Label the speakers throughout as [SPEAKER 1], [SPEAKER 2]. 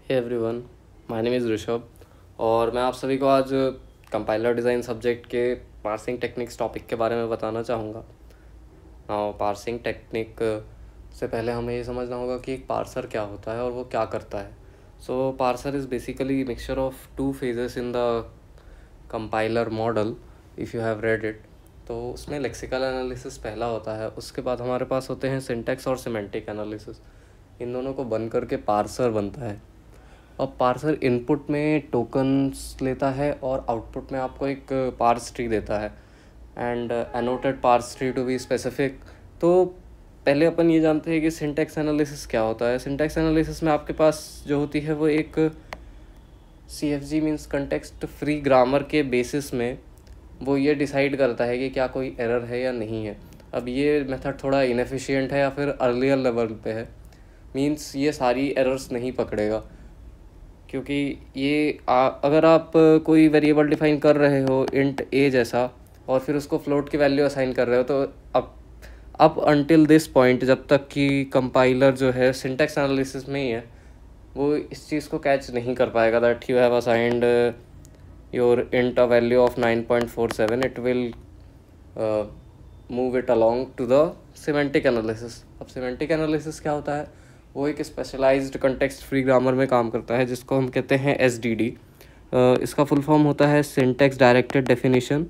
[SPEAKER 1] Hey everyone, my name is Rishabh और मैं आप सभी को आज कंपाइलर डिज़ाइन सब्जेक्ट के पार्सिंग टेक्निक्स टॉपिक के बारे में बताना चाहूँगा। पार्सिंग टेक्निक से पहले हमें ये समझना होगा कि एक पार्सर क्या होता है और वो क्या करता है। So parser is basically mixture of two phases in the compiler model, if you have read it. तो उसमें लेक्सिकल एनालिसिस पहला होता है, उसके बाद हमारे पास होते हैं सिंटैक्स और सिमेंटिक एनालिसिस। इन दोनों को बन करके पार्सर बनता है। अब पार्सर इनपुट में टोकन्स लेता है और आउटपुट में आपको एक पार्स ट्री देता है and annotated parse tree to be specific. तो पहले अपन ये जानते हैं कि सिंटैक्स एनालिसिस क्या होता है। सिंटैक्स एनालिसिस में आपके पास जो होती है वो एक CFG means context free grammar के बेसिस में वो ये डिसाइड करता है कि क्या कोई एरर है या नहीं है। अब ये मेथड थोड़ा इनएफिशिएंट है या फिर अर्लियर लेवल पे है, मीन्स ये सारी एरर्स नहीं पकड़ेगा, क्योंकि ये अगर आप कोई वेरिएबल डिफाइन कर रहे हो इंट ए जैसा और फिर उसको फ्लोट की वैल्यू असाइन कर रहे हो, तो अब अनटिल दिस पॉइंट जब तक कि कंपाइलर जो है सिंटैक्स एनालिसिस में ही है वो इस चीज़ को कैच नहीं कर पाएगा that you have assigned your int a value of 9.47। It will move it along to the semantic analysis. अब सिमेंटिक एनालिसिस क्या होता है? वो एक स्पेशलाइज्ड कंटेक्स्ट फ्री ग्रामर में काम करता है जिसको हम कहते हैं SDD। इसका फुल फॉर्म होता है सिंटैक्स डायरेक्टेड डेफिनेशन।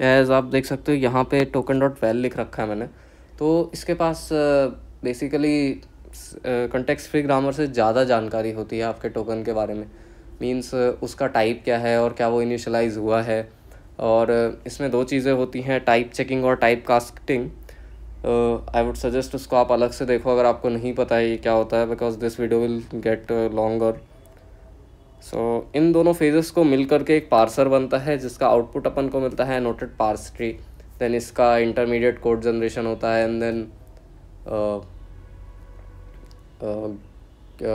[SPEAKER 1] एज आप देख सकते हो यहाँ पे टोकन डॉट वेल लिख रखा है मैंने। तो इसके पास बेसिकली कंटेक्स्ट फ्री ग्रामर से ज़्यादा जानकारी होती है आपके टोकन के बारे में, मीन्स उसका टाइप क्या है और क्या वो इनिशियलाइज हुआ है। और इसमें दो चीज़ें होती हैं, टाइप चेकिंग और type casting. I would suggest उसको आप अलग से देखो अगर आपको नहीं पता है ये क्या होता है, because this video will get longer. So इन दोनों फेजेस को मिल करके एक पार्सर बनता है जिसका आउटपुट अपन को मिलता है नोटेड पार्स ट्री। देन इसका इंटरमीडिएट कोड जनरेशन होता है and then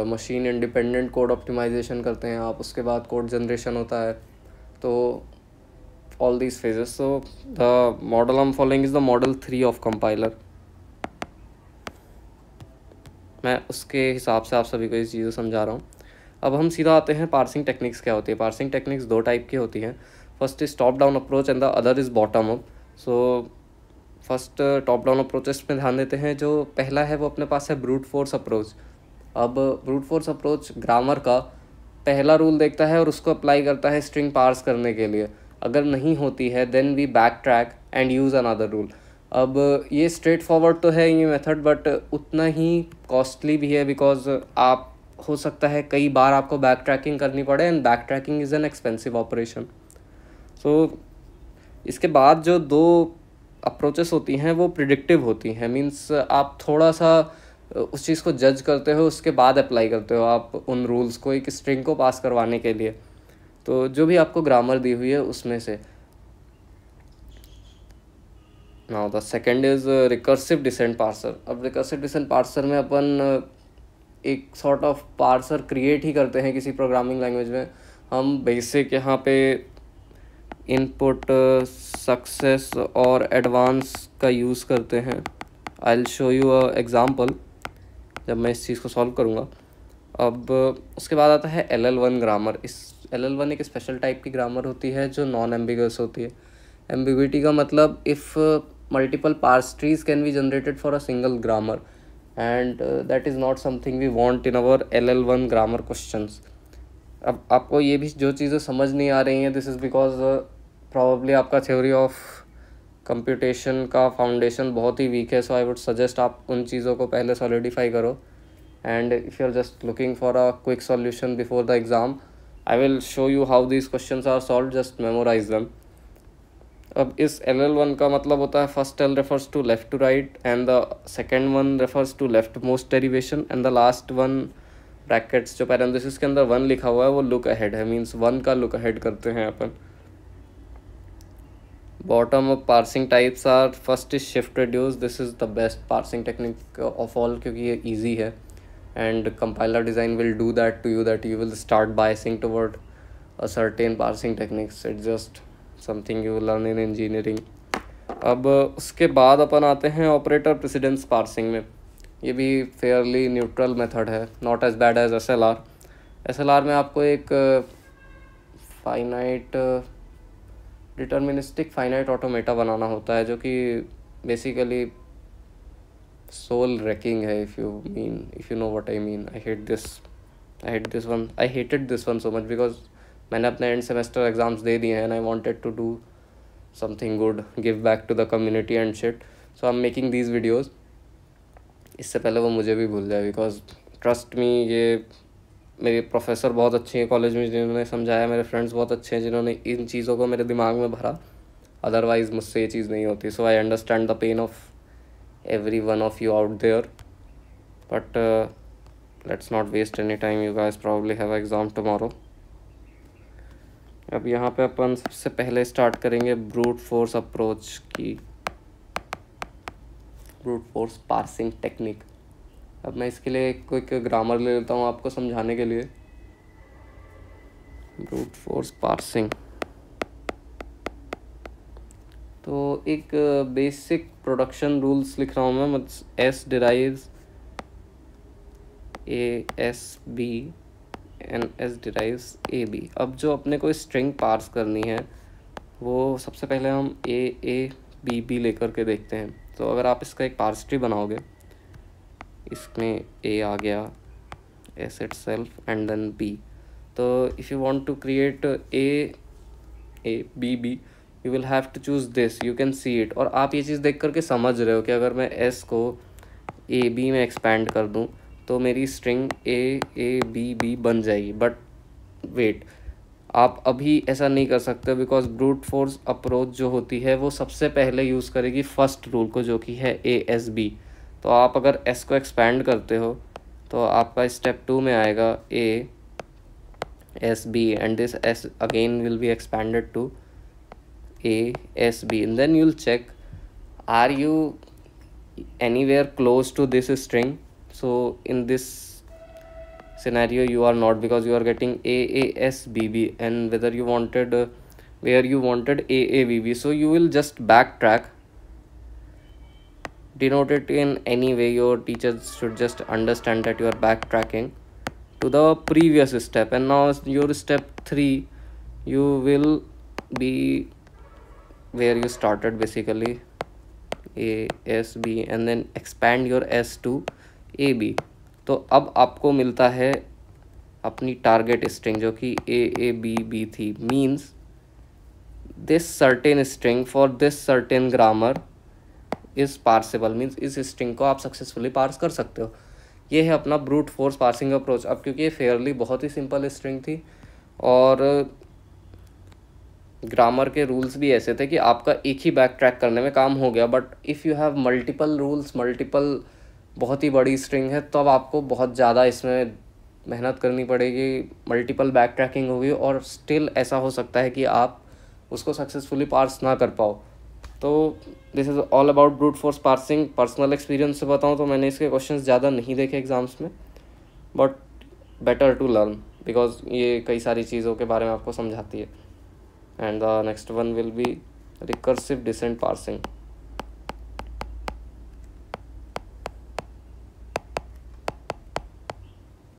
[SPEAKER 1] machine independent code optimization करते हैं आप, उसके बाद कोड जनरेशन होता है। तो all these phases. So the model I'm following is the model 3 of compiler. मैं उसके हिसाब से आप सभी को इस चीज़ें समझा रहा हूँ। अब हम सीधा आते हैं पार्सिंग टेक्निक्स क्या होती है। पार्सिंग टेक्निक्स दो टाइप की होती हैं। First is top down approach and the other is bottom up. So first top down approaches में ध्यान देते हैं। जो पहला है वो अपने पास है ब्रूट फोर्स अप्रोच। अब ब्रूट फोर्स अप्रोच ग्रामर का पहला रूल देखता है और उसको अप्लाई करता है स्ट्रिंग पार्स करने के लिए। अगर नहीं होती है then we backtrack and use another rule. अब ये स्ट्रेट फॉरवर्ड तो है ये मेथड, बट उतना ही कॉस्टली भी है, बिकॉज आप हो सकता है कई बार आपको बैक ट्रैकिंग करनी पड़े and backtracking is an expensive operation. So इसके बाद जो दो अप्रोचेस होती हैं वो प्रिडिक्टिव होती हैं, मीन्स आप थोड़ा सा उस चीज़ को जज करते हो उसके बाद अप्लाई करते हो आप उन रूल्स को एक स्ट्रिंग को पास करवाने के लिए। तो जो भी आपको ग्रामर दी हुई है उसमें से। Now the second is recursive descent parser. अब रिकर्सिव डिसेंट पार्सर में अपन एक सॉर्ट ऑफ पार्सर क्रिएट ही करते हैं किसी प्रोग्रामिंग लैंग्वेज में। हम बेसिक यहाँ पे इनपुट सक्सेस और एडवांस का यूज़ करते हैं। I will show you a example जब मैं इस चीज़ को सॉल्व करूँगा। अब उसके बाद आता है LL1 ग्रामर। इस LL1 एक स्पेशल टाइप की ग्रामर होती है जो नॉन एम्बिगस होती है। एम्बिग्विटी का मतलब if multiple parse trees can be generated for a single grammar and that is not something we want in our LL1 grammar questions. अब आपको ये भी जो चीज़ें समझ नहीं आ रही हैं, दिस इज़ बिकॉज प्रॉबली आपका थ्योरी ऑफ कंप्यूटेशन का फाउंडेशन बहुत ही वीक है। सो आई वुड सजेस्ट आप उन चीज़ों को पहले सॉलिडिफाई करो, and if you're just looking for a quick solution before the exam, I will show you how these questions are solved, just memorize them. अब इस LL1 का मतलब होता है first L refers to left to right and the second one refers to left most derivation and the last one brackets जो parenthesis के अंदर 1 लिखा हुआ है वो लुक अहेड है, मीन्स 1 का लुक अहेड करते हैं अपन। Bottom up parsing types are first is shift reduce. This is the best parsing technique of all क्योंकि ये ईजी है and compiler design will do that to you, that you will start biasing toward a certain parsing techniques. It's just something you learn in engineering. अब उसके बाद अपन आते हैं operator precedence parsing में। ये भी फेयरली न्यूट्रल मेथड है, not as bad as SLR. SLR में आपको एक फाइनाइट डिटर्मिनिस्टिक फाइनाइट ऑटोमेटा बनाना होता है, जो कि बेसिकली सोल रेकिंग है, if you know what I mean. I hated this one so much because मैंने अपने एंड सेमेस्टर एग्जाम्स दे दिए हैं and I wanted to do something good, give back to the community and shit, so I am making these videos. इससे पहले वो मुझे भी भूल जाए, बिकॉज ट्रस्ट मी, ये मेरे प्रोफेसर बहुत अच्छे हैं कॉलेज में जिन्होंने समझाया, मेरे फ्रेंड्स बहुत अच्छे हैं जिन्होंने इन चीज़ों को मेरे दिमाग में भरा, अदरवाइज़ मुझसे ये चीज़ नहीं होती। So I understand the pain of every one of you out there, but let's not waste any time, you guys probably have exam tomorrow. अब यहाँ पे अपन सबसे पहले स्टार्ट करेंगे ब्रूट फोर्स अप्रोच की, ब्रूट फोर्स पार्सिंग टेक्निक। अब मैं इसके लिए एक क्विक ग्रामर ले लेता हूँ आपको समझाने के लिए। ब्रूट फोर्स पार्सिंग तो एक बेसिक प्रोडक्शन रूल्स लिख रहा हूँ मैं, मतलब S derives A S B and S derives A B. अब जो अपने को स्ट्रिंग पार्स करनी है वो सबसे पहले हम ए बी लेकर के देखते हैं। तो अगर आप इसका एक पार्स ट्री बनाओगे, इसमें ए आ गया, S itself and then B. तो if you want to create A B you will have to choose this, you can see it. और आप ये चीज़ देख करके समझ रहे हो कि अगर मैं एस को ए बी में एक्सपैंड कर दूं तो मेरी स्ट्रिंग ए बी बन जाएगी। बट वेट, आप अभी ऐसा नहीं कर सकते बिकॉज ब्रूट फोर्स अप्रोच जो होती है वो सबसे पहले यूज़ करेगी फर्स्ट रूल को, जो कि है ए एस बी। तो आप अगर एस को एक्सपैंड करते हो तो आपका स्टेप 2 में आएगा A S B and this S again will be expanded to A S B, and then you'll check are you anywhere close to this string. So in this scenario you are not, because you are getting AASBB and whether you wanted where you wanted AABB. So you will just backtrack, denote it in any way. Your teachers should just understand that you are backtracking to the previous step, and now your step 3 you will be where you started, basically A S B, and then expand your S to A B. तो अब आपको मिलता है अपनी target string जो कि A B B थी। Means this certain string for this certain grammar is parsable, means इस स्ट्रिंग को आप सक्सेसफुली पार्स कर सकते हो। ये है अपना ब्रूट फोर्स पार्सिंग अप्रोच। अब क्योंकि ये फेयरली बहुत ही सिंपल स्ट्रिंग थी और ग्रामर के रूल्स भी ऐसे थे कि आपका एक ही बैक ट्रैक करने में काम हो गया, but if you have multiple rules, multiple बहुत ही बड़ी स्ट्रिंग है, तो अब आपको बहुत ज़्यादा इसमें मेहनत करनी पड़ेगी, मल्टीपल बैक ट्रैकिंग होगी और स्टिल ऐसा हो सकता है कि आप उसको सक्सेसफुली पार्स ना कर पाओ। तो this is all about brute force parsing. Personal experience से बताऊँ तो मैंने इसके क्वेश्चंस ज़्यादा नहीं देखे एग्ज़ाम्स में, but better to learn because ये कई सारी चीज़ों के बारे में आपको समझाती है। And the next one will be recursive descent parsing.